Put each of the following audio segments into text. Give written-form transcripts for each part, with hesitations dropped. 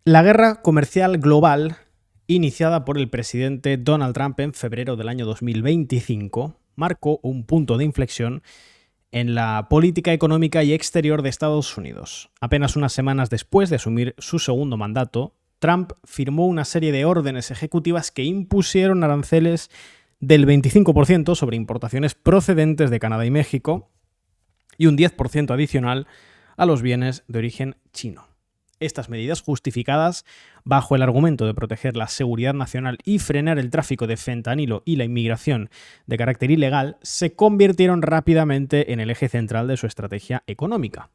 La guerra comercial global, iniciada por el presidente Donald Trump en febrero del año 2025, marcó un punto de inflexión en la política económica y exterior de Estados Unidos. Apenas unas semanas después de asumir su segundo mandato, Trump firmó una serie de órdenes ejecutivas que impusieron aranceles del 25% sobre importaciones procedentes de Canadá y México y un 10% adicional a los bienes de origen chino. Estas medidas, justificadas bajo el argumento de proteger la seguridad nacional y frenar el tráfico de fentanilo y la inmigración de carácter ilegal, se convirtieron rápidamente en el eje central de su estrategia económica.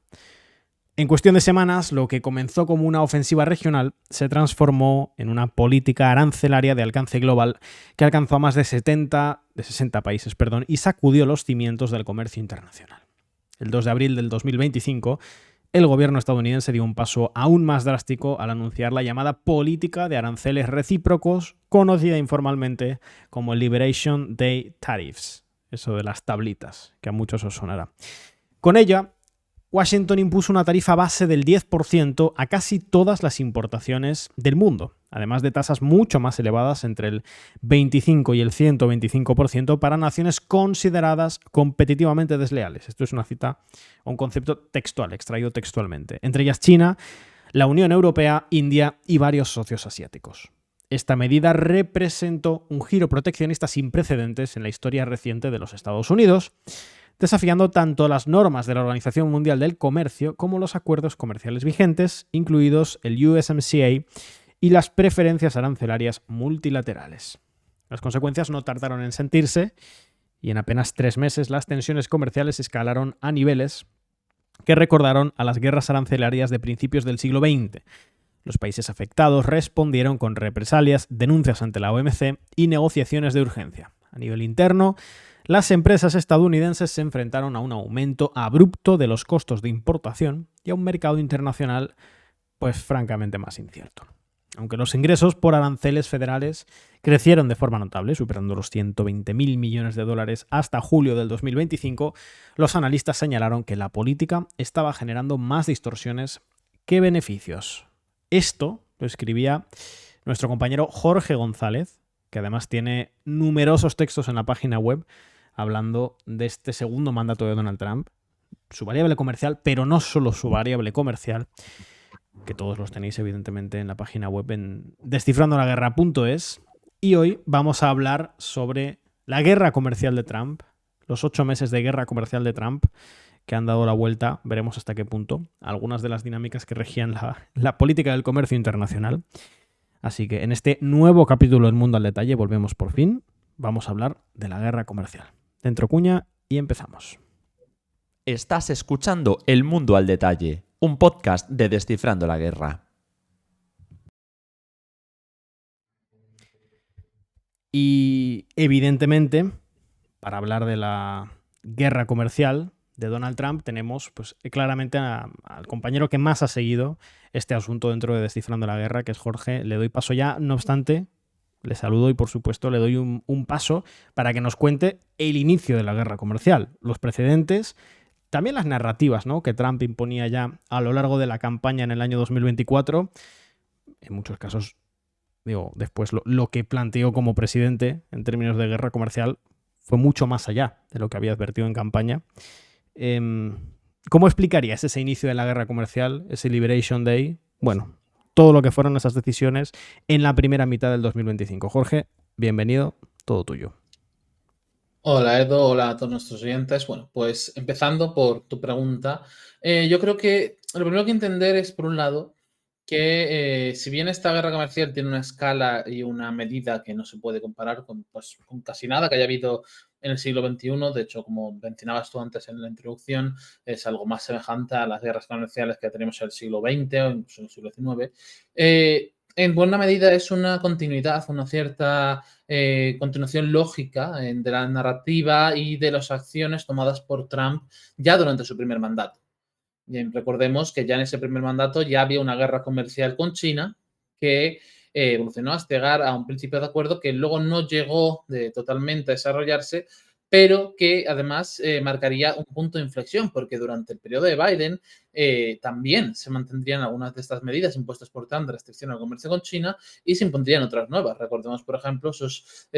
En cuestión de semanas, lo que comenzó como una ofensiva regional se transformó en una política arancelaria de alcance global que alcanzó a más de 60 países y sacudió los cimientos del comercio internacional. El 2 de abril del 2025, el gobierno estadounidense dio un paso aún más drástico al anunciar la llamada política de aranceles recíprocos, conocida informalmente como Liberation Day Tariffs, eso de las tablitas, que a muchos os sonará. Con ella, Washington impuso una tarifa base del 10% a casi todas las importaciones del mundo, además de tasas mucho más elevadas entre el 25 y el 125% para naciones consideradas competitivamente desleales. Esto es una cita o un concepto textual, extraído textualmente. Entre ellas China, la Unión Europea, India y varios socios asiáticos. Esta medida representó un giro proteccionista sin precedentes en la historia reciente de los Estados Unidos, desafiando tanto las normas de la Organización Mundial del Comercio como los acuerdos comerciales vigentes, incluidos el USMCA y las preferencias arancelarias multilaterales. Las consecuencias no tardaron en sentirse y en apenas 3 meses las tensiones comerciales escalaron a niveles que recordaron a las guerras arancelarias de principios del siglo XX. Los países afectados respondieron con represalias, denuncias ante la OMC y negociaciones de urgencia. A nivel interno, las empresas estadounidenses se enfrentaron a un aumento abrupto de los costos de importación y a un mercado internacional, pues francamente más incierto. Aunque los ingresos por aranceles federales crecieron de forma notable, superando los 120.000 millones de dólares hasta julio del 2025, los analistas señalaron que la política estaba generando más distorsiones que beneficios. Esto lo escribía nuestro compañero Jorge González, que además tiene numerosos textos en la página web hablando de este segundo mandato de Donald Trump, su variable comercial, pero no solo su variable comercial, que todos los tenéis evidentemente en la página web en descifrandolaguerra.es. Y hoy vamos a hablar sobre la guerra comercial de Trump, los 8 meses de guerra comercial de Trump que han dado la vuelta, veremos hasta qué punto, algunas de las dinámicas que regían la política del comercio internacional. Así que en este nuevo capítulo del Mundo al Detalle volvemos por fin, vamos a hablar de la guerra comercial. Dentro cuña y empezamos. Estás escuchando El Mundo al Detalle, un podcast de Descifrando la Guerra. Y evidentemente, para hablar de la guerra comercial de Donald Trump, tenemos pues, claramente al compañero que más ha seguido este asunto dentro de Descifrando la Guerra, que es Jorge. Le doy paso ya, no obstante, le saludo y por supuesto le doy un paso para que nos cuente el inicio de la guerra comercial, los precedentes, también las narrativas, ¿no?, que Trump imponía ya a lo largo de la campaña en el año 2024. En muchos casos, después lo que planteó como presidente en términos de guerra comercial fue mucho más allá de lo que había advertido en campaña. ¿Cómo explicarías ese inicio de la guerra comercial, ese Liberation Day? Bueno, todo lo que fueron esas decisiones en la primera mitad del 2025. Jorge, bienvenido, todo tuyo. Hola Edo, hola a todos nuestros oyentes. Bueno, pues empezando por tu pregunta, yo creo que lo primero que entender es, por un lado, que si bien esta guerra comercial tiene una escala y una medida que no se puede comparar con casi nada que haya habido en el siglo XXI, de hecho, como mencionabas tú antes en la introducción, es algo más semejante a las guerras comerciales que tenemos en el siglo XX o incluso en el siglo XIX, en buena medida es una continuidad, una cierta continuación lógica de la narrativa y de las acciones tomadas por Trump ya durante su primer mandato. Bien, recordemos que ya en ese primer mandato ya había una guerra comercial con China que evolucionó hasta llegar a un principio de acuerdo que luego no llegó totalmente a desarrollarse, pero que además marcaría un punto de inflexión, porque durante el periodo de Biden también se mantendrían algunas de estas medidas impuestas por Trump de restricción al comercio con China y se impondrían otras nuevas. Recordemos, por ejemplo, esos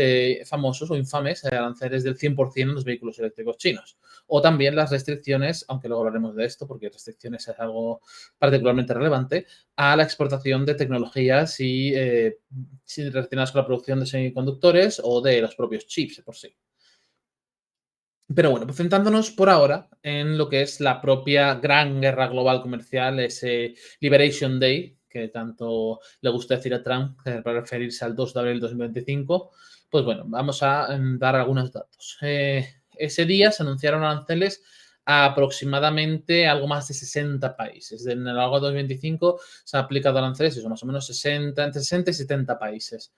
famosos o infames aranceles del 100% en los vehículos eléctricos chinos. O también las restricciones, aunque luego hablaremos de esto, porque restricciones es algo particularmente relevante, a la exportación de tecnologías y relacionadas con la producción de semiconductores o de los propios chips por sí. Pero bueno, pues centrándonos por ahora en lo que es la propia gran guerra global comercial, ese Liberation Day, que tanto le gusta decir a Trump para referirse al 2 de abril de 2025, pues bueno, vamos a dar algunos datos. Ese día se anunciaron aranceles a aproximadamente algo más de 60 países. En el largo de 2025 se han aplicado aranceles, eso, más o menos 60, entre 60 y 70 países.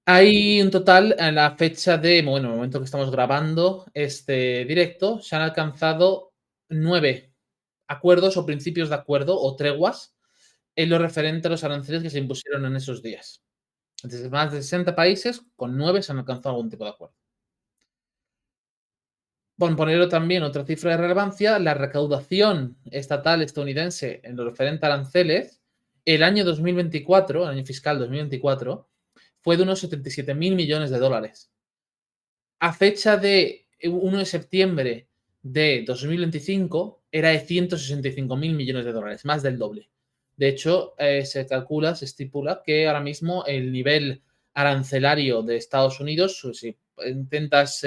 Hay un total, en la fecha de, bueno, en el momento que estamos grabando este directo, se han alcanzado 9 acuerdos o principios de acuerdo o treguas en lo referente a los aranceles que se impusieron en esos días. Desde más de 60 países, con 9 se han alcanzado algún tipo de acuerdo. Por ponerlo también otra cifra de relevancia, la recaudación estatal estadounidense en lo referente a aranceles, el año 2024, el año fiscal 2024, fue de unos 77.000 millones de dólares. A fecha de 1 de septiembre de 2025 era de 165.000 millones de dólares, más del doble. De hecho, se calcula, se estipula que ahora mismo el nivel arancelario de Estados Unidos, si intentas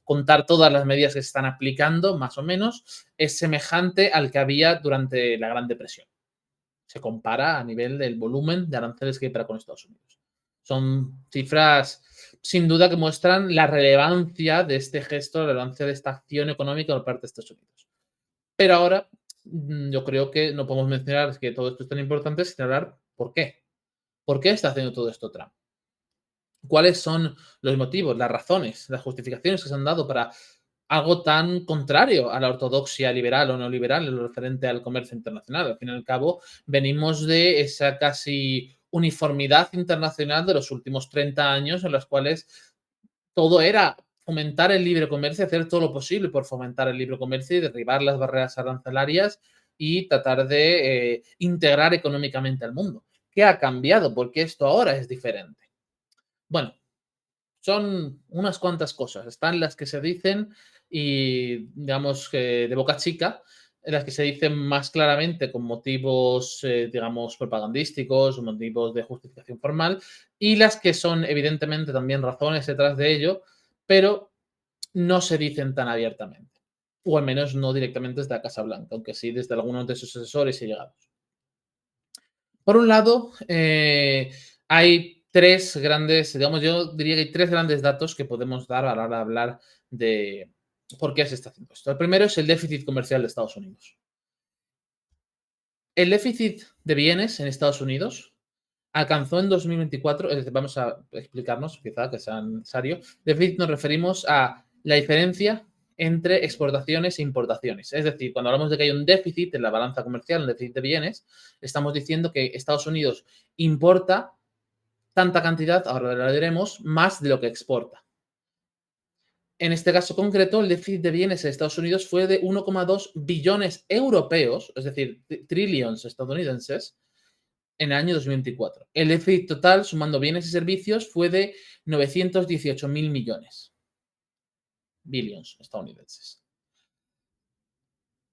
contar todas las medidas que se están aplicando, más o menos, es semejante al que había durante la Gran Depresión. Se compara a nivel del volumen de aranceles que hay para con Estados Unidos. Son cifras sin duda que muestran la relevancia de este gesto, la relevancia de esta acción económica por parte de Estados Unidos. Pero ahora yo creo que no podemos mencionar que todo esto es tan importante sin hablar por qué. ¿Por qué está haciendo todo esto Trump? ¿Cuáles son los motivos, las razones, las justificaciones que se han dado para algo tan contrario a la ortodoxia liberal o neoliberal en lo referente al comercio internacional? Al fin y al cabo, venimos de esa casi uniformidad internacional de los últimos 30 años en los cuales todo era fomentar el libre comercio, hacer todo lo posible por fomentar el libre comercio y derribar las barreras arancelarias y tratar de integrar económicamente al mundo. ¿Qué ha cambiado? Porque esto ahora es diferente. Bueno, son unas cuantas cosas. Están las que se dicen y, digamos, que de boca chica, las que se dicen más claramente con motivos, digamos, propagandísticos o motivos de justificación formal, y las que son, evidentemente, también razones detrás de ello, pero no se dicen tan abiertamente. O al menos no directamente desde la Casa Blanca, aunque sí desde algunos de sus asesores y llegados. Por un lado, hay tres grandes, digamos, yo diría que hay tres grandes datos que podemos dar a la hora de hablar de por qué se está haciendo esto. El primero es el déficit comercial de Estados Unidos. El déficit de bienes en Estados Unidos alcanzó en 2024, es decir, vamos a explicarnos, quizá que sea necesario. Déficit nos referimos a la diferencia entre exportaciones e importaciones. Es decir, cuando hablamos de que hay un déficit en la balanza comercial, un déficit de bienes, estamos diciendo que Estados Unidos importa tanta cantidad, ahora lo diremos, más de lo que exporta. En este caso concreto, el déficit de bienes en Estados Unidos fue de 1,2 billones europeos, es decir, trillions estadounidenses, en el año 2024. El déficit total, sumando bienes y servicios, fue de 918.000 millones. Billions estadounidenses.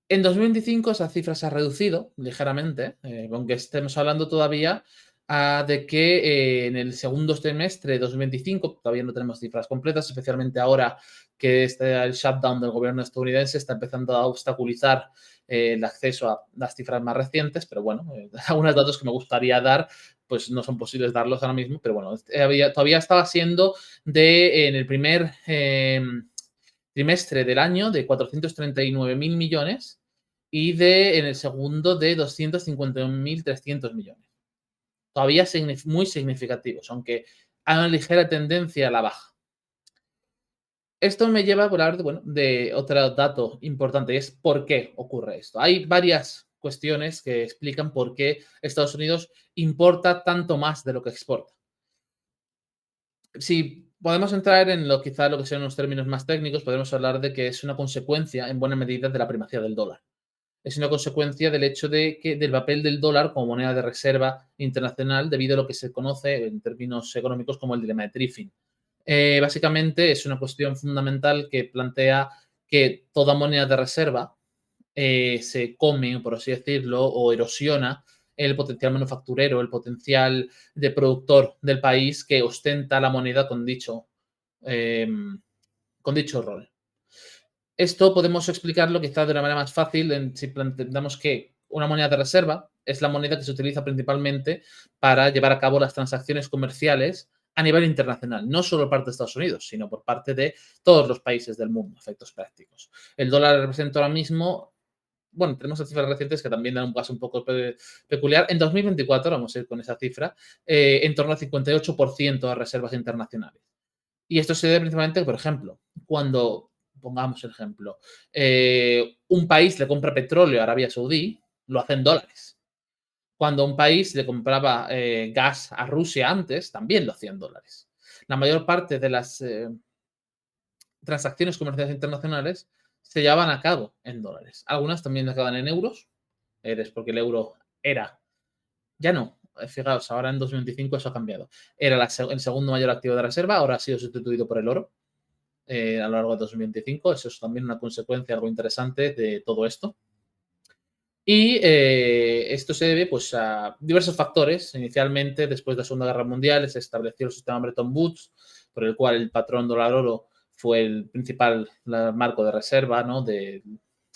En 2025 esa cifra se ha reducido ligeramente, aunque estemos hablando todavía de que en el segundo trimestre de 2025, todavía no tenemos cifras completas, especialmente ahora que el shutdown del gobierno estadounidense está empezando a obstaculizar el acceso a las cifras más recientes, pero bueno, algunos datos que me gustaría dar, pues no son posibles darlos ahora mismo, pero bueno, todavía estaba siendo en el primer trimestre del año de 439.000 millones y en el segundo de 251.300 millones. Todavía muy significativos, aunque hay una ligera tendencia a la baja. Esto me lleva a hablar de otro dato importante, y es por qué ocurre esto. Hay varias cuestiones que explican por qué Estados Unidos importa tanto más de lo que exporta. Si podemos entrar en quizá lo que sean unos términos más técnicos, podemos hablar de que es una consecuencia en buena medida de la primacía del dólar. Es una consecuencia del hecho del papel del dólar como moneda de reserva internacional debido a lo que se conoce en términos económicos como el dilema de Triffin. Básicamente es una cuestión fundamental que plantea que toda moneda de reserva se come, por así decirlo, o erosiona el potencial manufacturero, el potencial de productor del país que ostenta la moneda eh, con dicho rol. Esto podemos explicarlo quizás de una manera más fácil si planteamos que una moneda de reserva es la moneda que se utiliza principalmente para llevar a cabo las transacciones comerciales a nivel internacional, no solo por parte de Estados Unidos, sino por parte de todos los países del mundo, efectos prácticos. El dólar representa ahora mismo, bueno, tenemos las cifras recientes que también dan un paso un poco peculiar. En 2024, vamos a ir con esa cifra, en torno al 58% de reservas internacionales. Y esto se debe principalmente, por ejemplo, cuando, pongamos el ejemplo, un país le compra petróleo a Arabia Saudí, lo hace en dólares. Cuando un país le compraba gas a Rusia antes, también lo hacía en dólares. La mayor parte de las transacciones comerciales internacionales se llevaban a cabo en dólares. Algunas también acaban en euros, es porque el euro era, ya no, fijaos, ahora en 2025 eso ha cambiado. Era el segundo mayor activo de reserva, ahora ha sido sustituido por el oro. A lo largo de 2025. Eso es también una consecuencia algo interesante de todo esto. Y esto se debe pues, a diversos factores. Inicialmente, después de la Segunda Guerra Mundial, se estableció el sistema Bretton Woods, por el cual el patrón dólar-oro fue el principal marco de reserva, ¿no?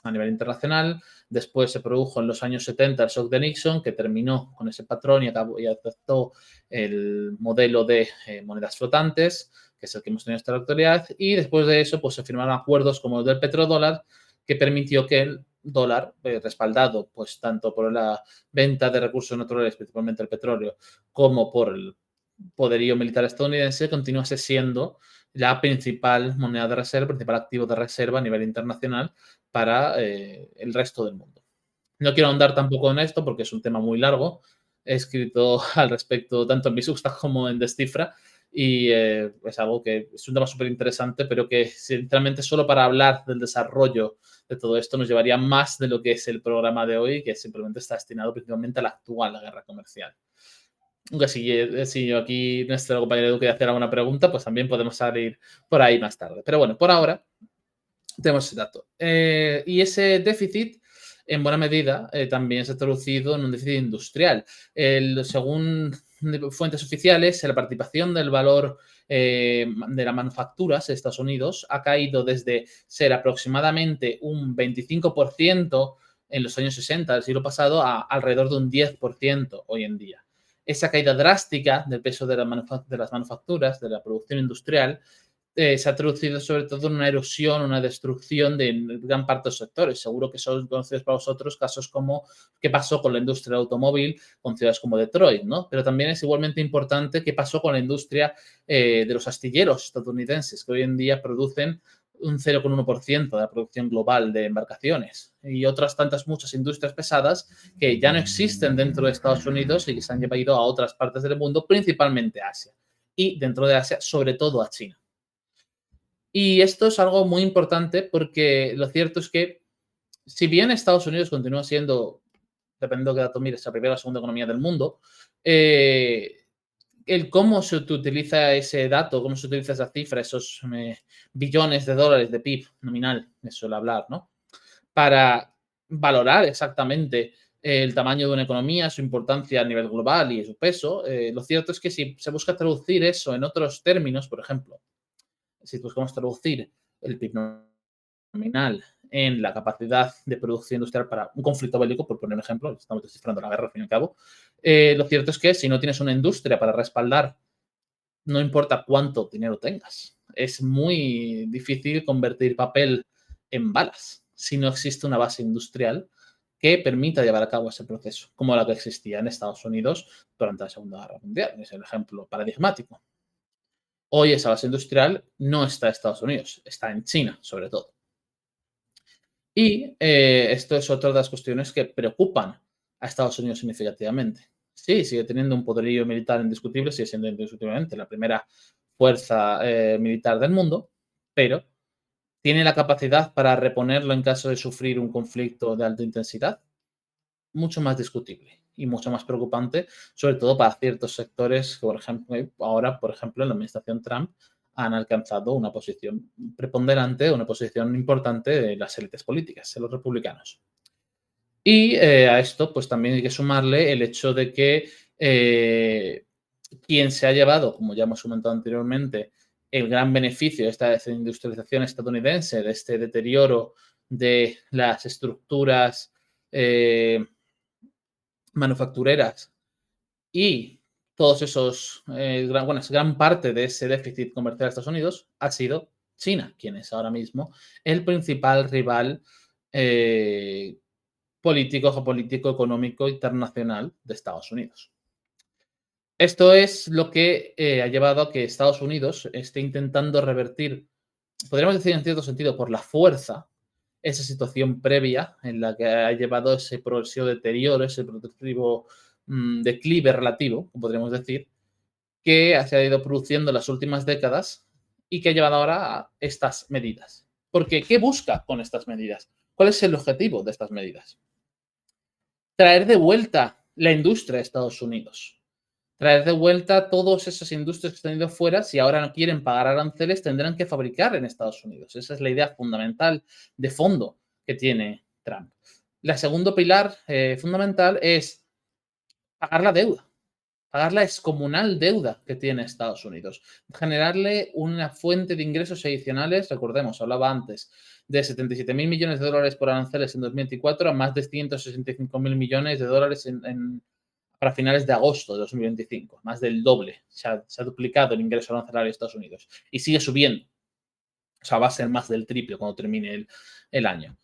A nivel internacional. Después se produjo en los años 70 el shock de Nixon, que terminó con ese patrón y aceptó el modelo de monedas flotantes, que es el que hemos tenido hasta la actualidad. Y después de eso, pues se firmaron acuerdos como el del petrodólar, que permitió que el dólar, respaldado pues tanto por la venta de recursos naturales, principalmente el petróleo, como por el poderío militar estadounidense, continuase siendo la principal moneda de reserva, principal activo de reserva a nivel internacional para el resto del mundo. No quiero ahondar tampoco en esto porque es un tema muy largo. He escrito al respecto tanto en mi Substack como en Descifra y es algo que es un tema súper interesante, pero que sinceramente solo para hablar del desarrollo de todo esto nos llevaría más de lo que es el programa de hoy, que simplemente está destinado principalmente a la actual guerra comercial. Aunque si aquí nuestro compañero Edu quiere hacer alguna pregunta, pues también podemos salir por ahí más tarde. Pero bueno, por ahora tenemos ese dato. Y ese déficit, en buena medida, también se ha traducido en un déficit industrial. Según fuentes oficiales, la participación del valor de las manufacturas en Estados Unidos ha caído desde ser aproximadamente un 25% en los años 60 del siglo pasado a alrededor de un 10% hoy en día. Esa caída drástica del peso de las manufacturas, de la producción industrial, se ha traducido sobre todo en una erosión, una destrucción de gran parte de los sectores. Seguro que son conocidos para vosotros casos como qué pasó con la industria del automóvil con ciudades como Detroit, ¿no? Pero también es igualmente importante qué pasó con la industria de los astilleros estadounidenses, que hoy en día producen un 0,1% de la producción global de embarcaciones y otras tantas muchas industrias pesadas que ya no existen dentro de Estados Unidos y que se han llevado a otras partes del mundo, principalmente a Asia. Y dentro de Asia, sobre todo a China. Y esto es algo muy importante porque lo cierto es que, si bien Estados Unidos continúa siendo, dependiendo de qué dato mires, la primera o segunda economía del mundo, el cómo se utiliza ese dato, cómo se utiliza esa cifra, esos billones de dólares de PIB nominal, me suele hablar, ¿no? Para valorar exactamente el tamaño de una economía, su importancia a nivel global y su peso, lo cierto es que si se busca traducir eso en otros términos, por ejemplo, si buscamos traducir el PIB nominal en la capacidad de producción industrial para un conflicto bélico, por poner un ejemplo, estamos descifrando la guerra al fin y al cabo, lo cierto es que si no tienes una industria para respaldar, no importa cuánto dinero tengas, es muy difícil convertir papel en balas si no existe una base industrial que permita llevar a cabo ese proceso, como la que existía en Estados Unidos durante la Segunda Guerra Mundial. Es el ejemplo paradigmático. Hoy esa base industrial no está en Estados Unidos, está en China, sobre todo. Y esto es otra de las cuestiones que preocupan a Estados Unidos significativamente. Sí, sigue teniendo un poderío militar indiscutible, sigue siendo indiscutiblemente la primera fuerza militar del mundo, pero ¿tiene la capacidad para reponerlo en caso de sufrir un conflicto de alta intensidad? Mucho más discutible y mucho más preocupante, sobre todo para ciertos sectores que, por ejemplo, ahora, por ejemplo, en la administración Trump han alcanzado una posición preponderante, una posición importante de las élites políticas, de los republicanos. Y a esto, pues también hay que sumarle el hecho de que quien se ha llevado, como ya hemos comentado anteriormente, el gran beneficio de esta desindustrialización estadounidense, de este deterioro de las estructuras manufactureras y todos esos, gran parte de ese déficit comercial de Estados Unidos ha sido China, quien es ahora mismo el principal rival político, geopolítico, económico, internacional de Estados Unidos. Esto es lo que ha llevado a que Estados Unidos esté intentando revertir, podríamos decir en cierto sentido, por la fuerza, esa situación previa en la que ha llevado ese progresivo deterioro, ese progresivo declive relativo, podríamos decir, que se ha ido produciendo en las últimas décadas y que ha llevado ahora a estas medidas. Porque, ¿qué busca con estas medidas? ¿Cuál es el objetivo de estas medidas? Traer de vuelta la industria de Estados Unidos. Traer de vuelta todas esas industrias que están ido fuera, si ahora no quieren pagar aranceles, tendrán que fabricar en Estados Unidos. Esa es la idea fundamental de fondo que tiene Trump. La segundo pilar fundamental es pagar la deuda, pagar la excomunal deuda que tiene Estados Unidos, generarle una fuente de ingresos adicionales, recordemos, hablaba antes, de 77.000 millones de dólares por aranceles en 2024 a más de 165.000 millones de dólares para finales de agosto de 2025, más del doble. Se ha duplicado el ingreso arancelario de Estados Unidos y sigue subiendo. O sea, va a ser más del triple cuando termine el año.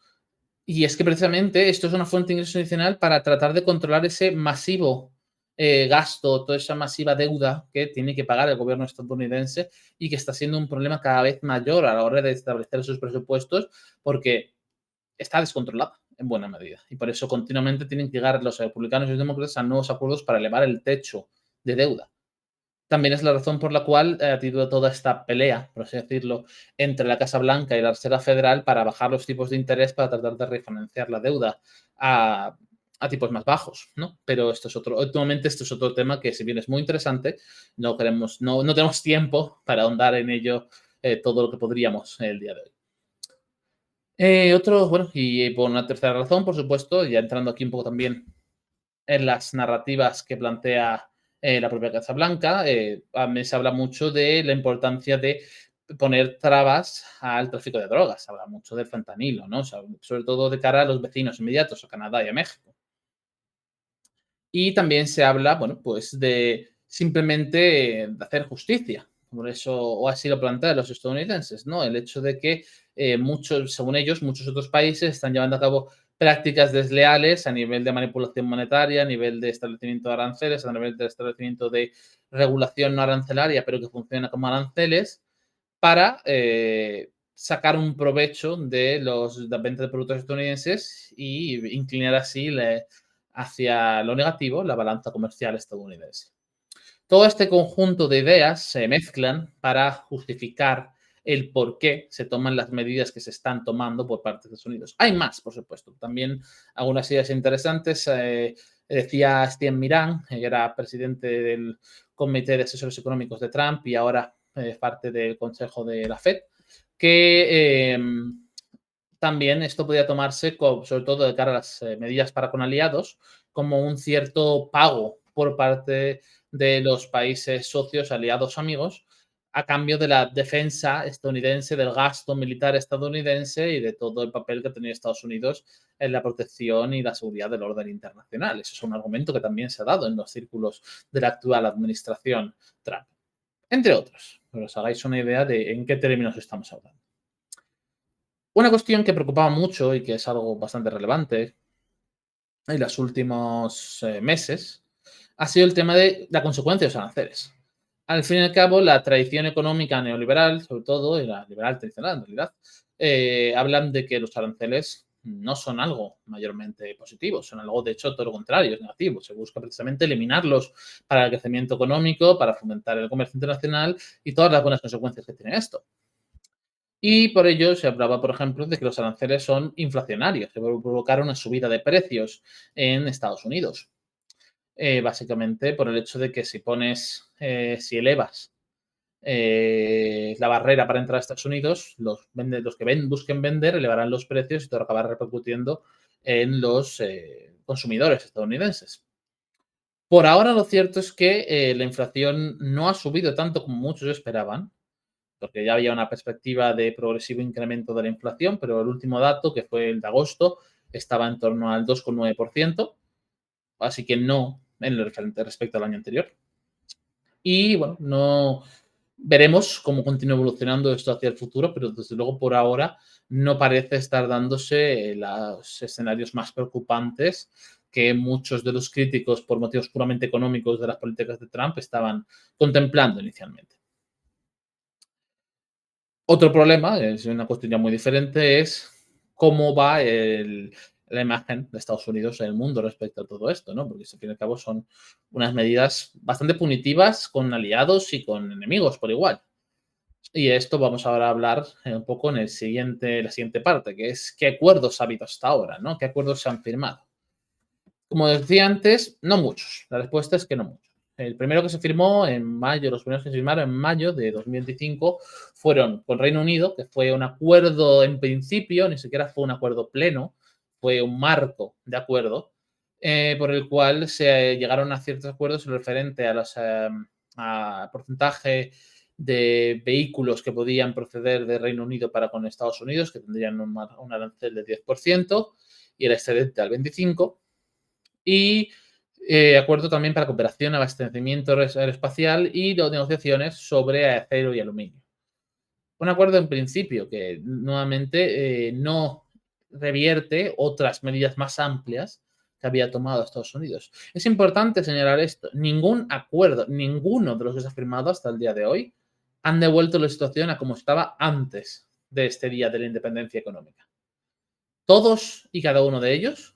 Y es que precisamente esto es una fuente de ingreso adicional para tratar de controlar ese masivo gasto, toda esa masiva deuda que tiene que pagar el gobierno estadounidense y que está siendo un problema cada vez mayor a la hora de establecer sus presupuestos porque está descontrolada en buena medida. Y por eso continuamente tienen que llegar los republicanos y los demócratas a nuevos acuerdos para elevar el techo de deuda. También es la razón por la cual ha tenido toda esta pelea, por así decirlo, entre la Casa Blanca y la Reserva Federal para bajar los tipos de interés para tratar de refinanciar la deuda a tipos más bajos, ¿no? Pero últimamente esto es otro tema que, si bien es muy interesante, no tenemos tiempo para ahondar en ello todo lo que podríamos el día de hoy. Bueno, y por una tercera razón, por supuesto, ya entrando aquí un poco también en las narrativas que plantea la propia Casa Blanca, a mí se habla mucho de la importancia de poner trabas al tráfico de drogas. Se habla mucho del fentanilo, ¿no? O sea, sobre todo de cara a los vecinos inmediatos, a Canadá y a México. Y también se habla, bueno, pues de simplemente de hacer justicia. Por eso, o así lo plantean los estadounidenses, ¿no? El hecho de que según ellos, muchos otros países están llevando a cabo prácticas desleales a nivel de manipulación monetaria, a nivel de establecimiento de aranceles, a nivel de establecimiento de regulación no arancelaria, pero que funciona como aranceles, para sacar un provecho de las ventas de productos estadounidenses y inclinar así hacia lo negativo la balanza comercial estadounidense. Todo este conjunto de ideas se mezclan para justificar el por qué se toman las medidas que se están tomando por parte de Estados Unidos. Hay más, por supuesto. También algunas ideas interesantes. Decía Steve Miran, que era presidente del Comité de Asesores Económicos de Trump y ahora parte del Consejo de la Fed, que también esto podía tomarse, sobre todo de cara a las medidas para con aliados, como un cierto pago por parte de los países socios, aliados, amigos, a cambio de la defensa estadounidense, del gasto militar estadounidense y de todo el papel que tenía Estados Unidos en la protección y la seguridad del orden internacional. Eso es un argumento que también se ha dado en los círculos de la actual administración Trump, entre otros. Para que os hagáis una idea de en qué términos estamos hablando. Una cuestión que preocupaba mucho y que es algo bastante relevante en los últimos meses ha sido el tema de la consecuencia de los aranceles. Al fin y al cabo, la tradición económica neoliberal, sobre todo, y la liberal tradicional en realidad, hablan de que los aranceles no son algo mayormente positivo, son algo, de hecho, todo lo contrario, es negativo. Se busca precisamente eliminarlos para el crecimiento económico, para fomentar el comercio internacional y todas las buenas consecuencias que tiene esto. Y por ello se hablaba, por ejemplo, de que los aranceles son inflacionarios, que pueden provocar una subida de precios en Estados Unidos. Básicamente por el hecho de que si elevas la barrera para entrar a Estados Unidos, los que busquen vender elevarán los precios y todo acabará repercutiendo en los consumidores estadounidenses. Por ahora, lo cierto es que la inflación no ha subido tanto como muchos esperaban, porque ya había una perspectiva de progresivo incremento de la inflación, pero el último dato, que fue el de agosto, estaba en torno al 2,9%, así que no en el referente respecto al año anterior. Y bueno, no veremos cómo continúa evolucionando esto hacia el futuro, pero desde luego por ahora no parece estar dándose los escenarios más preocupantes que muchos de los críticos por motivos puramente económicos de las políticas de Trump estaban contemplando inicialmente. Otro problema, es una cuestión ya muy diferente, es cómo va la imagen de Estados Unidos en el mundo respecto a todo esto, ¿no? Porque al fin y al cabo son unas medidas bastante punitivas con aliados y con enemigos por igual. Y esto vamos ahora a hablar un poco en la siguiente parte, que es qué acuerdos ha habido hasta ahora, ¿no? ¿Qué acuerdos se han firmado? Como decía antes, no muchos. La respuesta es que no muchos. El primero que se firmó en mayo, los primeros que se firmaron en mayo de 2025 fueron con Reino Unido, que fue un acuerdo en principio, ni siquiera fue un acuerdo pleno, fue un marco de acuerdo, por el cual se llegaron a ciertos acuerdos referente a los porcentaje de vehículos que podían proceder de Reino Unido para con Estados Unidos, que tendrían un arancel del 10% y el excedente al 25%. Y acuerdo también para cooperación, abastecimiento aeroespacial y negociaciones sobre acero y aluminio. Un acuerdo en principio que nuevamente no revierte otras medidas más amplias que había tomado Estados Unidos. Es importante señalar esto. Ningún acuerdo, ninguno de los que se ha firmado hasta el día de hoy han devuelto la situación a como estaba antes de este día de la independencia económica. Todos y cada uno de ellos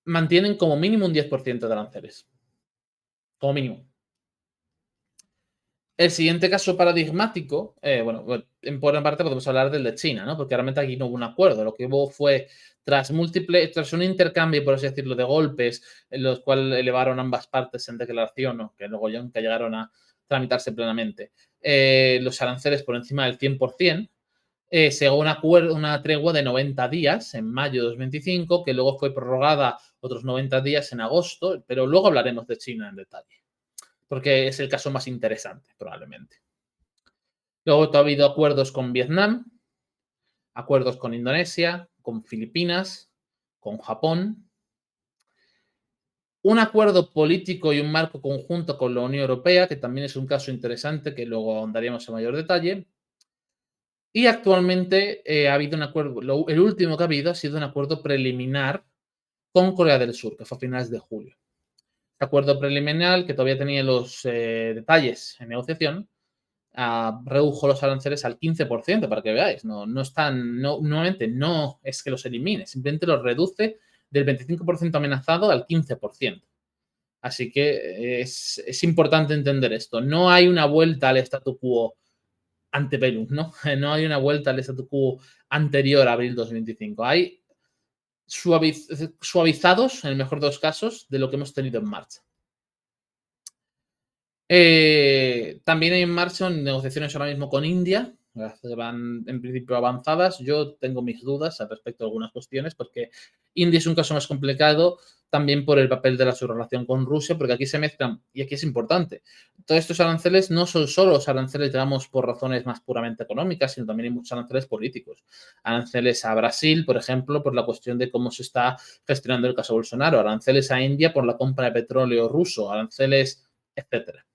mantienen como mínimo un 10% de aranceles. Como mínimo. El siguiente caso paradigmático, por una parte podemos hablar del de China, ¿no? Porque realmente aquí no hubo un acuerdo. Lo que hubo fue, tras un intercambio, por así decirlo, de golpes, en los cuales elevaron ambas partes en declaración, ¿no? Que luego nunca llegaron a tramitarse plenamente, los aranceles por encima del 100%, se llegó a una tregua de 90 días en mayo de 2025, que luego fue prorrogada otros 90 días en agosto, pero luego hablaremos de China en detalle, porque es el caso más interesante, probablemente. Luego ha habido acuerdos con Vietnam, acuerdos con Indonesia, con Filipinas, con Japón, un acuerdo político y un marco conjunto con la Unión Europea, que también es un caso interesante que luego ahondaremos en mayor detalle. Y actualmente ha habido un acuerdo, el último que ha habido ha sido un acuerdo preliminar con Corea del Sur, que fue a finales de julio. Este acuerdo preliminar, que todavía tenía los detalles en negociación, redujo los aranceles al 15%, para que veáis. Nuevamente, no es que los elimine, simplemente los reduce del 25% amenazado al 15%. Así que es importante entender esto. No hay una vuelta al statu quo antebellum, ¿no? No hay una vuelta al statu quo anterior a abril 2025. Hay suavizados, en el mejor de los casos, de lo que hemos tenido en marcha. También hay en marcha negociaciones ahora mismo con India, que van en principio avanzadas. Yo tengo mis dudas al respecto de algunas cuestiones, porque India es un caso más complicado también por el papel de su relación con Rusia, porque aquí se mezclan, y aquí es importante, todos estos aranceles no son solo los aranceles, digamos, por razones más puramente económicas, sino también hay muchos aranceles políticos. Aranceles a Brasil, por ejemplo, por la cuestión de cómo se está gestionando el caso Bolsonaro, aranceles a India por la compra de petróleo ruso, aranceles, etcétera.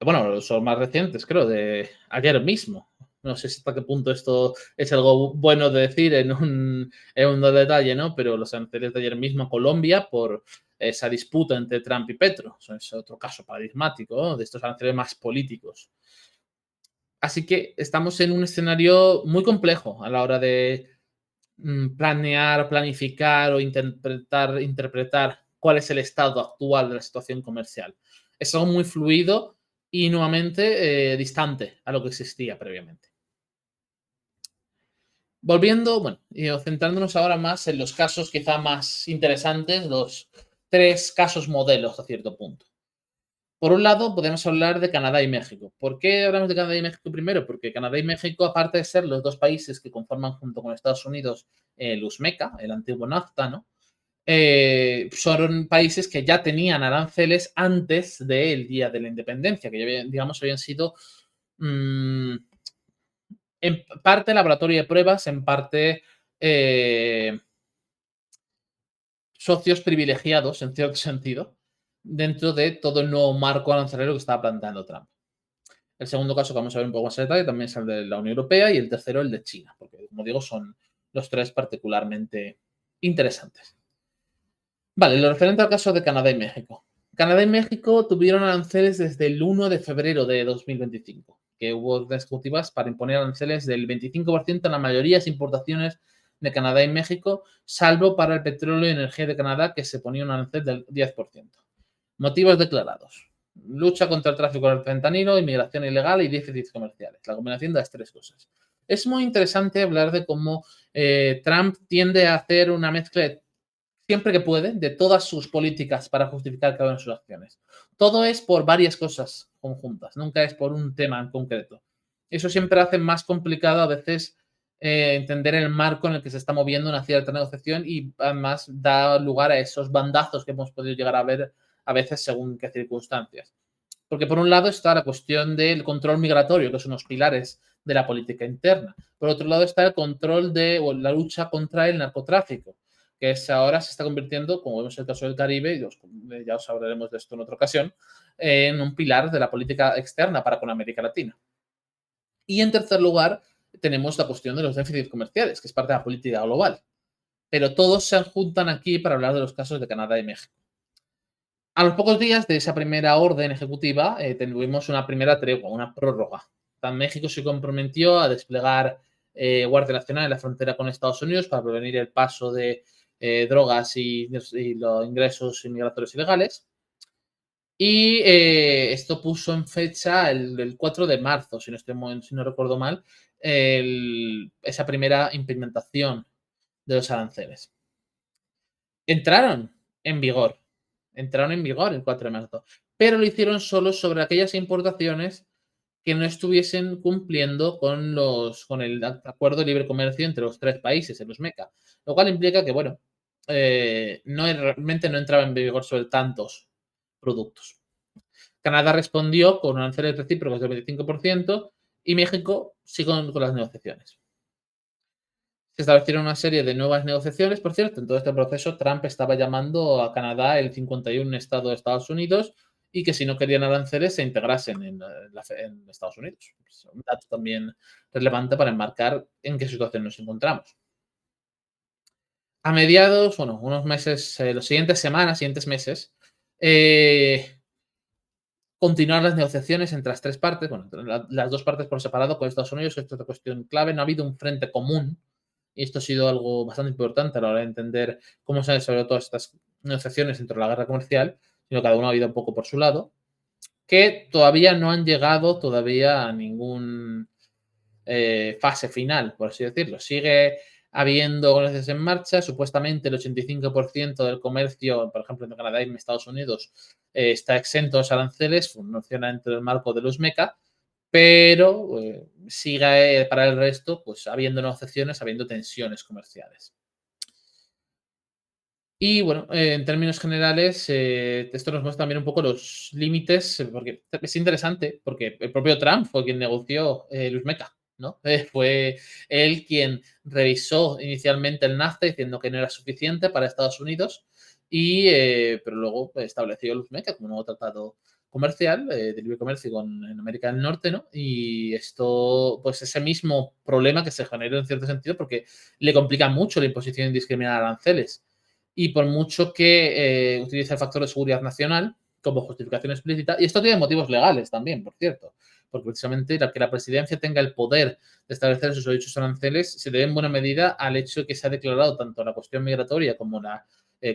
Bueno, son más recientes, creo, de ayer mismo. No sé hasta qué punto esto es algo bueno de decir en un detalle, ¿no? Pero los aranceles de ayer mismo a Colombia por esa disputa entre Trump y Petro. Eso es otro caso paradigmático, ¿no? De estos aranceles más políticos. Así que estamos en un escenario muy complejo a la hora de planear, planificar o interpretar cuál es el estado actual de la situación comercial. Es algo muy fluido y nuevamente distante a lo que existía previamente. Volviendo, bueno, y centrándonos ahora más en los casos quizá más interesantes, los 3 casos modelos a cierto punto. Por un lado, podemos hablar de Canadá y México. ¿Por qué hablamos de Canadá y México primero? Porque Canadá y México, aparte de ser los 2 países que conforman junto con Estados Unidos el USMECA, el antiguo NAFTA, ¿no? Son países que ya tenían aranceles antes del Día de la Independencia, que ya digamos habían sido en parte laboratorio de pruebas, en parte socios privilegiados, en cierto sentido, dentro de todo el nuevo marco arancelario que estaba planteando Trump. El segundo caso que vamos a ver un poco más en detalle también es el de la Unión Europea y el tercero el de China, porque como digo son los 3 particularmente interesantes. Vale, lo referente al caso de Canadá y México. Canadá y México tuvieron aranceles desde el 1 de febrero de 2025, que hubo órdenes ejecutivas para imponer aranceles del 25% en la mayoría de las importaciones de Canadá y México, salvo para el petróleo y energía de Canadá, que se ponía un arancel del 10%. Motivos declarados: lucha contra el tráfico del fentanilo, inmigración ilegal y déficits comerciales. La combinación de las 3 cosas. Es muy interesante hablar de cómo Trump tiende a hacer una mezcla siempre que puede, de todas sus políticas para justificar cada una de sus acciones. Todo es por varias cosas conjuntas, nunca es por un tema en concreto. Eso siempre hace más complicado a veces entender el marco en el que se está moviendo una cierta negociación y además da lugar a esos bandazos que hemos podido llegar a ver a veces según qué circunstancias. Porque por un lado está la cuestión del control migratorio, que son los pilares de la política interna. Por otro lado está el control de o la lucha contra el narcotráfico, que ahora se está convirtiendo, como vemos en el caso del Caribe, y ya os hablaremos de esto en otra ocasión, en un pilar de la política externa para con América Latina. Y en tercer lugar, tenemos la cuestión de los déficits comerciales, que es parte de la política global. Pero todos se juntan aquí para hablar de los casos de Canadá y México. A los pocos días de esa primera orden ejecutiva, tuvimos una primera tregua, una prórroga. México se comprometió a desplegar Guardia Nacional en la frontera con Estados Unidos para prevenir el paso de drogas y los ingresos inmigratorios ilegales. Y esto puso en fecha el 4 de marzo, si no recuerdo mal, esa primera implementación de los aranceles. Entraron en vigor el 4 de marzo, pero lo hicieron solo sobre aquellas importaciones que no estuviesen cumpliendo con el acuerdo de libre comercio entre los 3 países, el USMECA, lo cual implica que, bueno, realmente no entraba en vigor sobre tantos productos. Canadá respondió con aranceles recíprocos del 25% y México sigue con las negociaciones. Se establecieron una serie de nuevas negociaciones, por cierto. En todo este proceso, Trump estaba llamando a Canadá el 51 estado de Estados Unidos y que si no querían aranceles se integrasen en Estados Unidos. Es un dato también relevante para enmarcar en qué situación nos encontramos. A mediados, bueno, unos meses, las siguientes semanas, siguientes meses, continuar las negociaciones entre las 3 partes, bueno, entre las 2 partes por separado con Estados Unidos. Esto es otra cuestión clave. No ha habido un frente común. Y esto ha sido algo bastante importante a la hora de entender cómo se han desarrollado todas estas negociaciones dentro de la guerra comercial, sino que cada uno ha ido un poco por su lado, que todavía no han llegado todavía a ningún fase final, por así decirlo. Sigue habiendo negociaciones en marcha. Supuestamente el 85% del comercio, por ejemplo, en Canadá y en Estados Unidos, está exento de los aranceles, funciona dentro del marco de los MECA, pero sigue para el resto, pues habiendo negociaciones, habiendo tensiones comerciales. Y bueno, en términos generales, esto nos muestra también un poco los límites, porque es interesante, porque el propio Trump fue quien negoció el USMECA, ¿no? Fue él quien revisó inicialmente el NAFTA diciendo que no era suficiente para Estados Unidos, pero luego estableció el USMECA como un nuevo tratado comercial, de libre comercio en América del Norte, ¿no? Y esto, pues ese mismo problema que se generó en cierto sentido, porque le complica mucho la imposición indiscriminada de aranceles. Y por mucho que utilice el factor de seguridad nacional como justificación explícita, y esto tiene motivos legales también, por cierto, porque precisamente que la presidencia tenga el poder de establecer esos dichos aranceles se debe en buena medida al hecho de que se ha declarado tanto la cuestión migratoria como la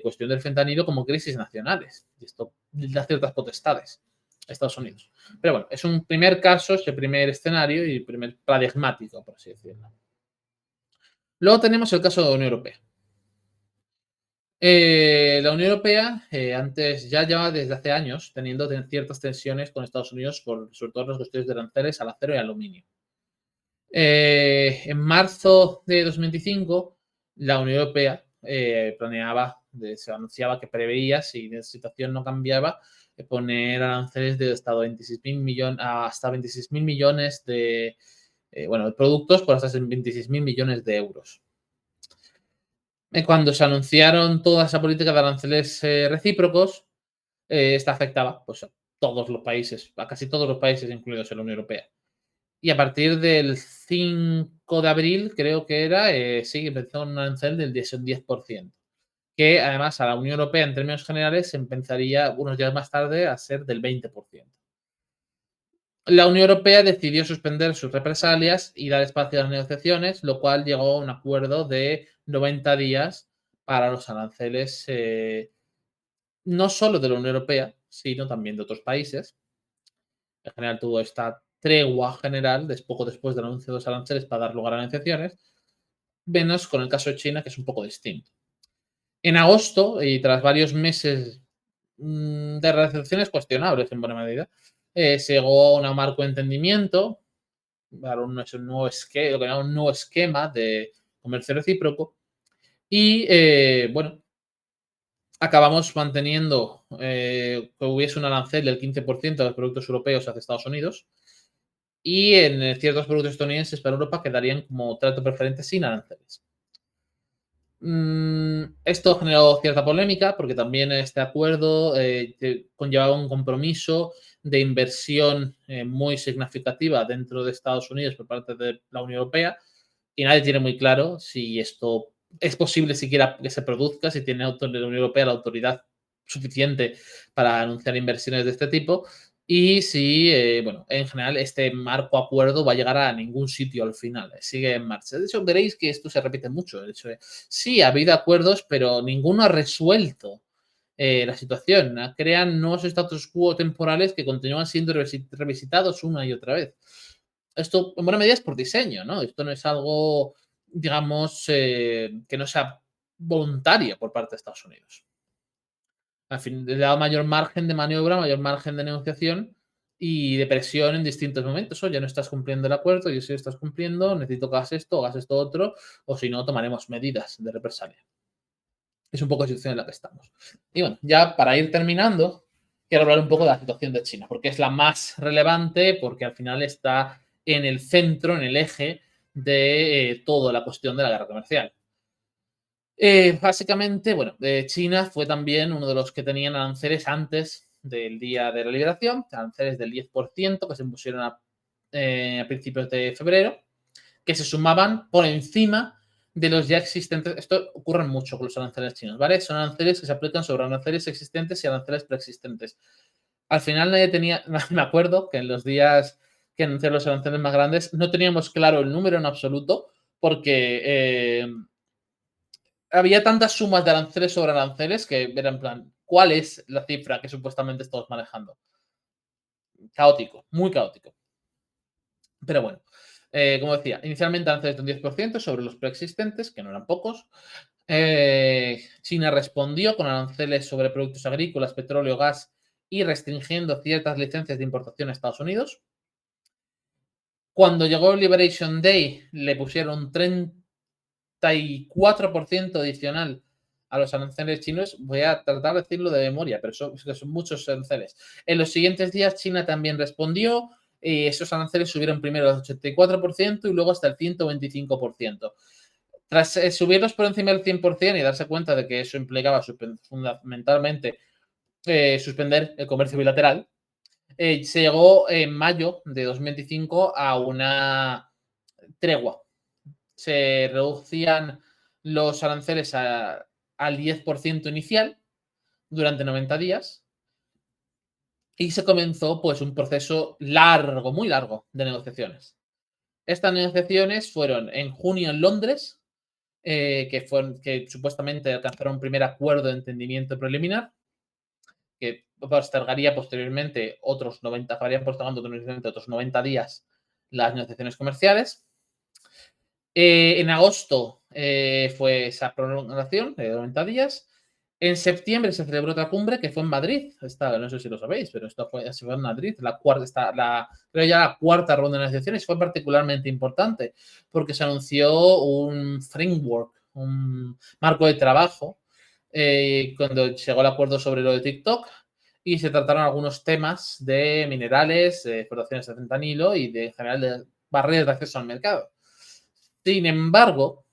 cuestión del fentanilo como crisis nacionales. Y esto da ciertas potestades a Estados Unidos. Pero bueno, es un primer caso, es el primer escenario y el primer paradigmático, por así decirlo. Luego tenemos el caso de la Unión Europea. La Unión Europea antes ya lleva desde hace años teniendo ciertas tensiones con Estados Unidos por sobre todo las cuestiones de aranceles al acero y aluminio. En marzo de 2025, la Unión Europea se anunciaba que preveía, si la situación no cambiaba, poner aranceles de hasta 26.000 millones de productos por hasta 26.000 millones de euros. Cuando se anunciaron toda esa política de aranceles recíprocos, esta afectaba pues, a todos los países, a casi todos los países incluidos en la Unión Europea. Y a partir del 5 de abril, creo que era, sí, empezó un arancel del 10%, que además a la Unión Europea en términos generales empezaría unos días más tarde a ser del 20%. La Unión Europea decidió suspender sus represalias y dar espacio a las negociaciones, lo cual llegó a un acuerdo de 90 días para los aranceles, no solo de la Unión Europea, sino también de otros países. En general tuvo esta tregua general, poco después del anuncio de los aranceles para dar lugar a negociaciones, menos con el caso de China, que es un poco distinto. En agosto, y tras varios meses de recepciones cuestionables en buena medida, se llegó a un marco de entendimiento, un nuevo esquema de comercio recíproco, y acabamos manteniendo que hubiese un arancel del 15% de los productos europeos hacia Estados Unidos, y en ciertos productos estadounidenses para Europa quedarían como trato preferente sin aranceles. Esto generó cierta polémica porque también este acuerdo conllevaba un compromiso de inversión muy significativa dentro de Estados Unidos por parte de la Unión Europea y nadie tiene muy claro si esto es posible siquiera que se produzca, si tiene la Unión Europea la autoridad suficiente para anunciar inversiones de este tipo y si, en general, este marco acuerdo va a llegar a ningún sitio al final. Sigue en marcha. De hecho, veréis que esto se repite mucho. De hecho, sí, ha habido acuerdos, pero ninguno ha resuelto la situación. Crean nuevos status quo temporales que continúan siendo revisitados una y otra vez. Esto, en buena medida, es por diseño, ¿no? Esto no es algo, digamos, que no sea voluntario por parte de Estados Unidos. Al fin, le da mayor margen de maniobra, mayor margen de negociación y de presión en distintos momentos. Oye, no estás cumpliendo el acuerdo, yo sí estás cumpliendo, necesito que hagas esto otro, o si no, tomaremos medidas de represalia. Es un poco la situación en la que estamos. Y bueno, ya para ir terminando, quiero hablar un poco de la situación de China, porque es la más relevante, porque al final está en el centro, en el eje de toda la cuestión de la guerra comercial. Básicamente, China fue también uno de los que tenían aranceles antes del Día de la Liberación, aranceles del 10% que se impusieron a principios de febrero, que se sumaban por encima de los ya existentes. Esto ocurre mucho con los aranceles chinos, ¿vale? Son aranceles que se aplican sobre aranceles existentes y aranceles preexistentes. Al final nadie tenía, me acuerdo que en los días que anunciaron los aranceles más grandes no teníamos claro el número en absoluto porque había tantas sumas de aranceles sobre aranceles que era en plan, ¿cuál es la cifra que supuestamente estamos manejando? Caótico, muy caótico. Pero bueno, como decía, inicialmente aranceles de un 10% sobre los preexistentes, que no eran pocos. China respondió con aranceles sobre productos agrícolas, petróleo, gas y restringiendo ciertas licencias de importación a Estados Unidos. Cuando llegó el Liberation Day, le pusieron un 34% adicional a los aranceles chinos. Voy a tratar de decirlo de memoria, pero son muchos aranceles. En los siguientes días, China también respondió. Y esos aranceles subieron primero al 84% y luego hasta el 125%. Tras subirlos por encima del 100% y darse cuenta de que eso implicaba fundamentalmente suspender el comercio bilateral, se llegó en mayo de 2025 a una tregua. Se reducían los aranceles al 10% inicial durante 90 días y se comenzó pues un proceso largo, muy largo, de negociaciones. Estas negociaciones fueron en junio en Londres, que supuestamente alcanzaron un primer acuerdo de entendimiento preliminar, que postergaría posteriormente acabarían postergando otros 90 días las negociaciones comerciales. En agosto fue esa prolongación de 90 días. En septiembre se celebró otra cumbre que fue en Madrid. No sé si lo sabéis, pero se fue en Madrid. Creo ya la cuarta ronda de negociaciones. Fue particularmente importante porque se anunció un framework, un marco de trabajo, cuando llegó el acuerdo sobre lo de TikTok, y se trataron algunos temas de minerales, explotaciones de fentanilo y en general de barreras de acceso al mercado. Sin embargo,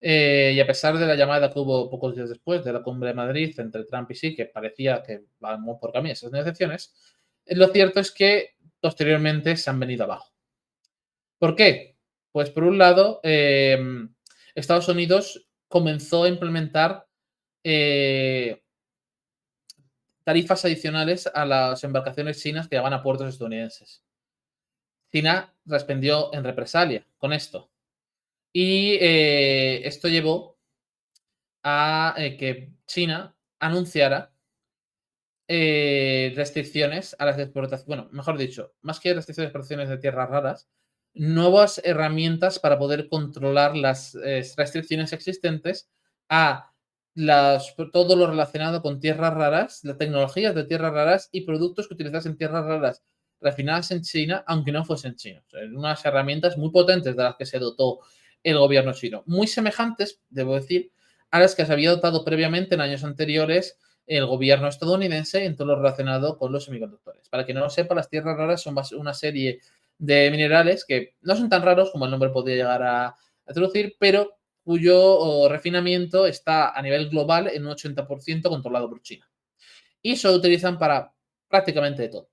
y a pesar de la llamada que hubo pocos días después de la cumbre de Madrid entre Trump y Xi, que parecía que van muy por camino esas negociaciones, lo cierto es que posteriormente se han venido abajo. ¿Por qué? Pues por un lado, Estados Unidos comenzó a implementar tarifas adicionales a las embarcaciones chinas que llegaban a puertos estadounidenses. China respondió en represalia con esto. Y esto llevó a que China anunciara restricciones a las exportaciones, bueno, mejor dicho, más que restricciones de exportaciones de tierras raras, nuevas herramientas para poder controlar las restricciones existentes a todo lo relacionado con tierras raras, las tecnologías de tierras raras y productos que utilizasen tierras raras refinadas en China, aunque no fuesen chinos. Unas herramientas muy potentes de las que se dotó el gobierno chino. Muy semejantes, debo decir, a las que se había dotado previamente en años anteriores el gobierno estadounidense en todo lo relacionado con los semiconductores. Para quien no lo sepa, las tierras raras son una serie de minerales que no son tan raros como el nombre podría llegar a traducir, pero cuyo refinamiento está a nivel global en un 80% controlado por China. Y se utilizan para prácticamente todo.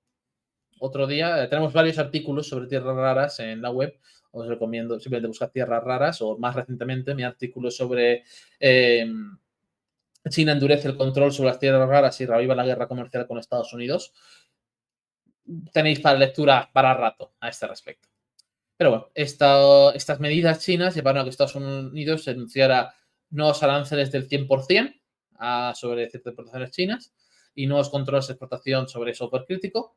Otro día tenemos varios artículos sobre tierras raras en la web. Os recomiendo simplemente buscar tierras raras, o más recientemente mi artículo sobre China endurece el control sobre las tierras raras y reaviva la guerra comercial con Estados Unidos. Tenéis para lectura para rato a este respecto. Pero bueno, estas medidas chinas llevaron a que Estados Unidos anunciara nuevos aranceles del 100% sobre ciertas exportaciones chinas y nuevos controles de exportación sobre software crítico,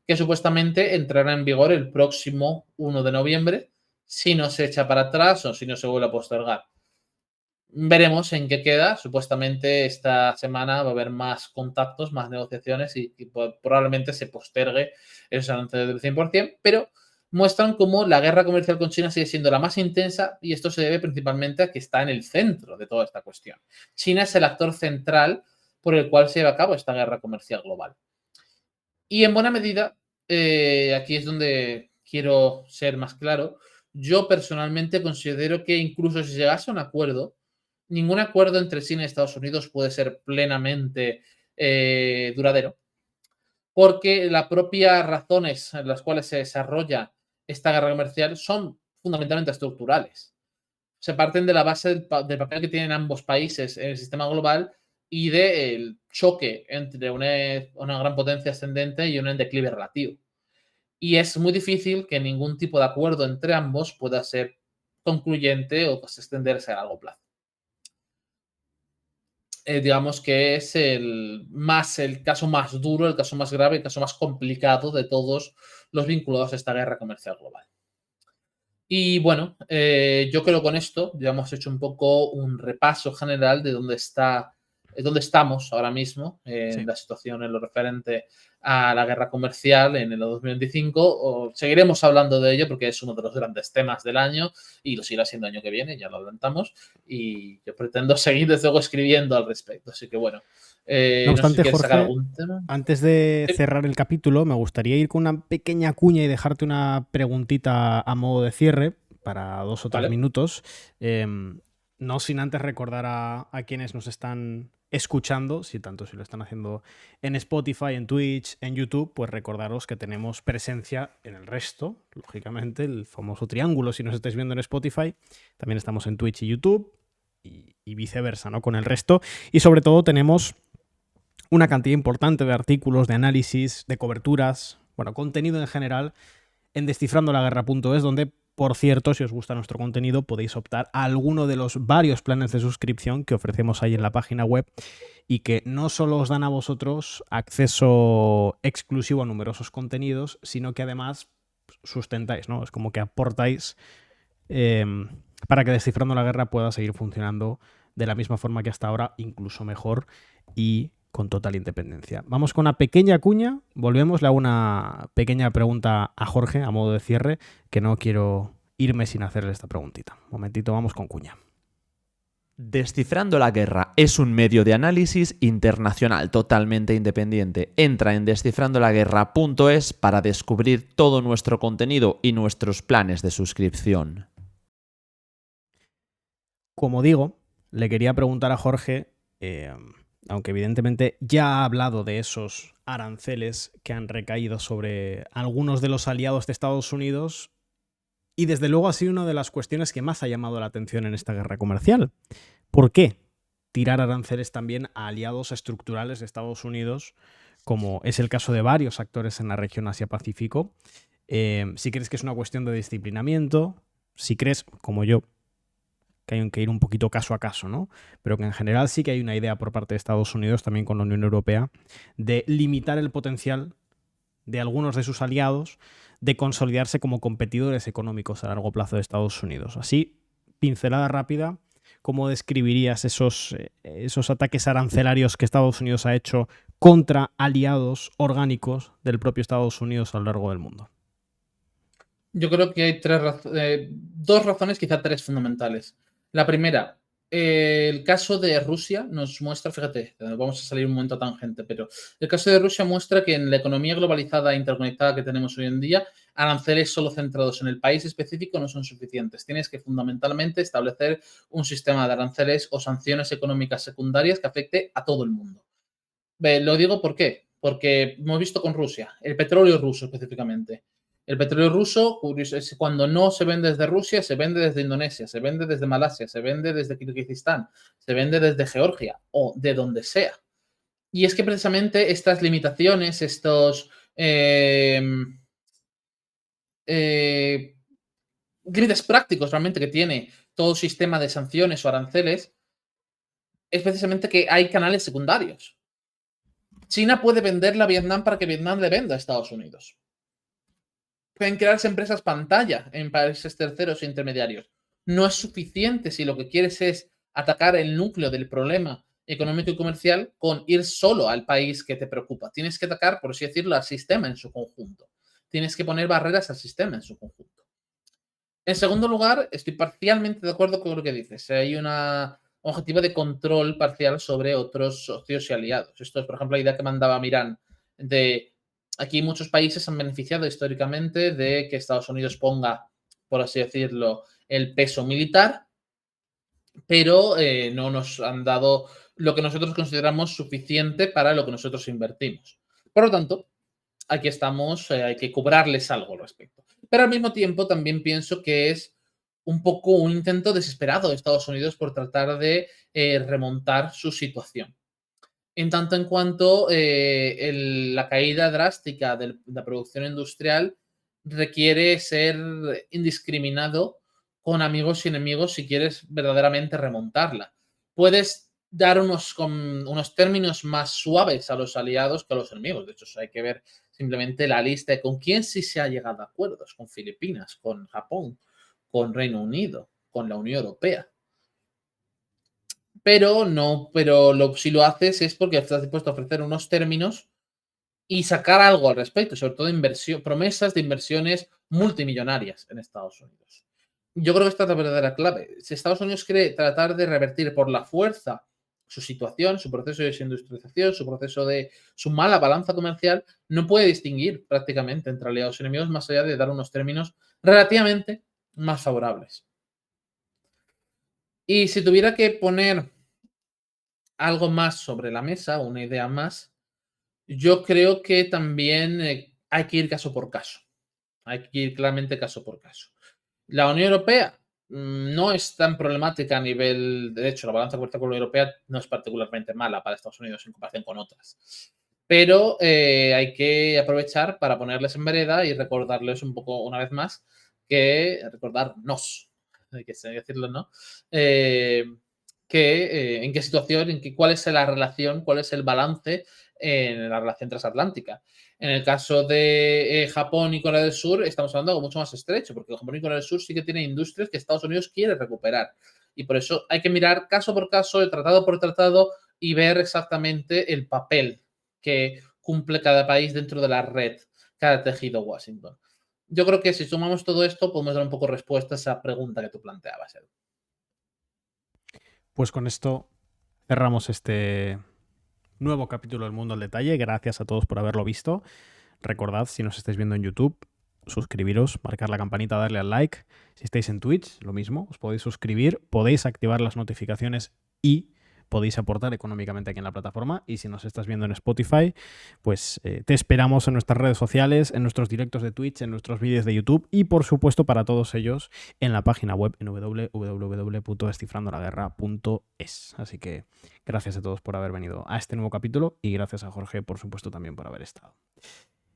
que supuestamente entrará en vigor el próximo 1 de noviembre, si no se echa para atrás o si no se vuelve a postergar. Veremos en qué queda. Supuestamente esta semana va a haber más contactos, más negociaciones y probablemente se postergue esos anuncios del 100%, pero muestran cómo la guerra comercial con China sigue siendo la más intensa, y esto se debe principalmente a que está en el centro de toda esta cuestión. China es el actor central por el cual se lleva a cabo esta guerra comercial global. Y en buena medida, aquí es donde quiero ser más claro, yo personalmente considero que incluso si llegase a un acuerdo, ningún acuerdo entre China y Estados Unidos puede ser plenamente duradero, porque las propias razones en las cuales se desarrolla esta guerra comercial son fundamentalmente estructurales. Se parten de la base del papel que tienen ambos países en el sistema global y del choque entre una gran potencia ascendente y una en declive relativo. Y es muy difícil que ningún tipo de acuerdo entre ambos pueda ser concluyente o extenderse a largo plazo. Digamos que es el caso más duro, el caso más grave, el caso más complicado de todos los vinculados a esta guerra comercial global. Y bueno, yo creo que con esto ya hemos hecho un poco un repaso general de dónde estamos ahora mismo en la situación en lo referente a la guerra comercial en el 2025. Seguiremos hablando de ello porque es uno de los grandes temas del año y lo seguirá siendo el año que viene, ya lo adelantamos, y yo pretendo seguir desde luego escribiendo al respecto. Así que bueno, No no sé si obstante, quieres sacar Jorge, algún tema. antes de Sí. cerrar el capítulo, me gustaría ir con una pequeña cuña y dejarte una preguntita a modo de cierre para 2 o 3 Vale. minutos. No sin antes recordar a quienes nos están escuchando, si lo están haciendo en Spotify, en Twitch, en YouTube, pues recordaros que tenemos presencia en el resto, lógicamente, el famoso triángulo. Si nos estáis viendo en Spotify, también estamos en Twitch y YouTube y viceversa, ¿no? Con el resto. Y sobre todo tenemos una cantidad importante de artículos, de análisis, de coberturas, bueno, contenido en general en descifrandolaguerra.es, donde, por cierto, si os gusta nuestro contenido, podéis optar a alguno de los varios planes de suscripción que ofrecemos ahí en la página web y que no solo os dan a vosotros acceso exclusivo a numerosos contenidos, sino que además sustentáis, ¿no? Es como que aportáis para que Descifrando la Guerra pueda seguir funcionando de la misma forma que hasta ahora, incluso mejor y con total independencia. Vamos con una pequeña cuña, volvemos, le hago una pequeña pregunta a Jorge a modo de cierre, que no quiero irme sin hacerle esta preguntita. Un momentito, vamos con cuña. Descifrando la Guerra es un medio de análisis internacional totalmente independiente. Entra en descifrandolaguerra.es para descubrir todo nuestro contenido y nuestros planes de suscripción. Como digo, le quería preguntar a Jorge, aunque evidentemente ya ha hablado de esos aranceles que han recaído sobre algunos de los aliados de Estados Unidos, y desde luego ha sido una de las cuestiones que más ha llamado la atención en esta guerra comercial. ¿Por qué tirar aranceles también a aliados estructurales de Estados Unidos, como es el caso de varios actores en la región Asia-Pacífico? Si crees que es una cuestión de disciplinamiento, si crees, como yo, que hay que ir un poquito caso a caso, ¿no? Pero que en general sí que hay una idea por parte de Estados Unidos, también con la Unión Europea, de limitar el potencial de algunos de sus aliados de consolidarse como competidores económicos a largo plazo de Estados Unidos. Así, pincelada rápida, ¿cómo describirías esos ataques arancelarios que Estados Unidos ha hecho contra aliados orgánicos del propio Estados Unidos a lo largo del mundo? Yo creo que hay dos razones, quizá tres fundamentales. La primera, el caso de Rusia nos muestra, fíjate, vamos a salir un momento a tangente, pero el caso de Rusia muestra que en la economía globalizada e interconectada que tenemos hoy en día, aranceles solo centrados en el país específico no son suficientes. Tienes que fundamentalmente establecer un sistema de aranceles o sanciones económicas secundarias que afecte a todo el mundo. Lo digo ¿por qué? Porque hemos visto con Rusia, el petróleo ruso específicamente. El petróleo ruso, cuando no se vende desde Rusia, se vende desde Indonesia, se vende desde Malasia, se vende desde Kirguistán, se vende desde Georgia o de donde sea. Y es que precisamente estas limitaciones, estos límites prácticos realmente que tiene todo sistema de sanciones o aranceles, es precisamente que hay canales secundarios. China puede venderle a Vietnam para que Vietnam le venda a Estados Unidos. Pueden crearse empresas pantalla en países terceros e intermediarios. No es suficiente si lo que quieres es atacar el núcleo del problema económico y comercial con ir solo al país que te preocupa. Tienes que atacar, por así decirlo, al sistema en su conjunto. Tienes que poner barreras al sistema en su conjunto. En segundo lugar, estoy parcialmente de acuerdo con lo que dices. Hay un objetivo de control parcial sobre otros socios y aliados. Esto es, por ejemplo, la idea que mandaba Mirán de aquí muchos países han beneficiado históricamente de que Estados Unidos ponga, por así decirlo, el peso militar, pero no nos han dado lo que nosotros consideramos suficiente para lo que nosotros invertimos. Por lo tanto, aquí estamos, hay que cobrarles algo al respecto. Pero al mismo tiempo también pienso que es un poco un intento desesperado de Estados Unidos por tratar de remontar su situación. En tanto en cuanto la caída drástica de la producción industrial requiere ser indiscriminado con amigos y enemigos si quieres verdaderamente remontarla. Puedes dar unos términos más suaves a los aliados que a los enemigos. De hecho, hay que ver simplemente la lista de con quién sí se ha llegado a acuerdos. Con Filipinas, con Japón, con Reino Unido, con la Unión Europea. Pero si lo haces es porque estás dispuesto a ofrecer unos términos y sacar algo al respecto, sobre todo promesas de inversiones multimillonarias en Estados Unidos. Yo creo que esta es la verdadera clave. Si Estados Unidos quiere tratar de revertir por la fuerza su situación, su proceso de desindustrialización, su proceso de su mala balanza comercial, no puede distinguir prácticamente entre aliados y enemigos más allá de dar unos términos relativamente más favorables. Y si tuviera que poner algo más sobre la mesa, una idea más, yo creo que también hay que ir caso por caso. Hay que ir claramente caso por caso. La Unión Europea no es tan problemática a nivel, de hecho, la balanza comercial con la Unión Europea no es particularmente mala para Estados Unidos en comparación con otras. Pero hay que aprovechar para ponerles en vereda y recordarles un poco, una vez más, recordarnos, hay que decirlo, ¿no? En qué situación, cuál es la relación, cuál es el balance en la relación transatlántica. En el caso de Japón y Corea del Sur, estamos hablando de algo mucho más estrecho, porque Japón y Corea del Sur sí que tienen industrias que Estados Unidos quiere recuperar. Y por eso hay que mirar caso por caso, tratado por tratado, y ver exactamente el papel que cumple cada país dentro de la red que ha tejido Washington. Yo creo que si sumamos todo esto, podemos dar un poco respuesta a esa pregunta que tú planteabas, Edu. Pues con esto cerramos este nuevo capítulo del Mundo al Detalle. Gracias a todos por haberlo visto. Recordad, si nos estáis viendo en YouTube, suscribiros, marcar la campanita, darle al like. Si estáis en Twitch, lo mismo, os podéis suscribir, podéis activar las notificaciones y podéis aportar económicamente aquí en la plataforma. Y si nos estás viendo en Spotify, pues te esperamos en nuestras redes sociales, en nuestros directos de Twitch, en nuestros vídeos de YouTube y, por supuesto, para todos ellos en la página web en www.descifrandolaguerra.es. Así que gracias a todos por haber venido a este nuevo capítulo y gracias a Jorge, por supuesto, también por haber estado.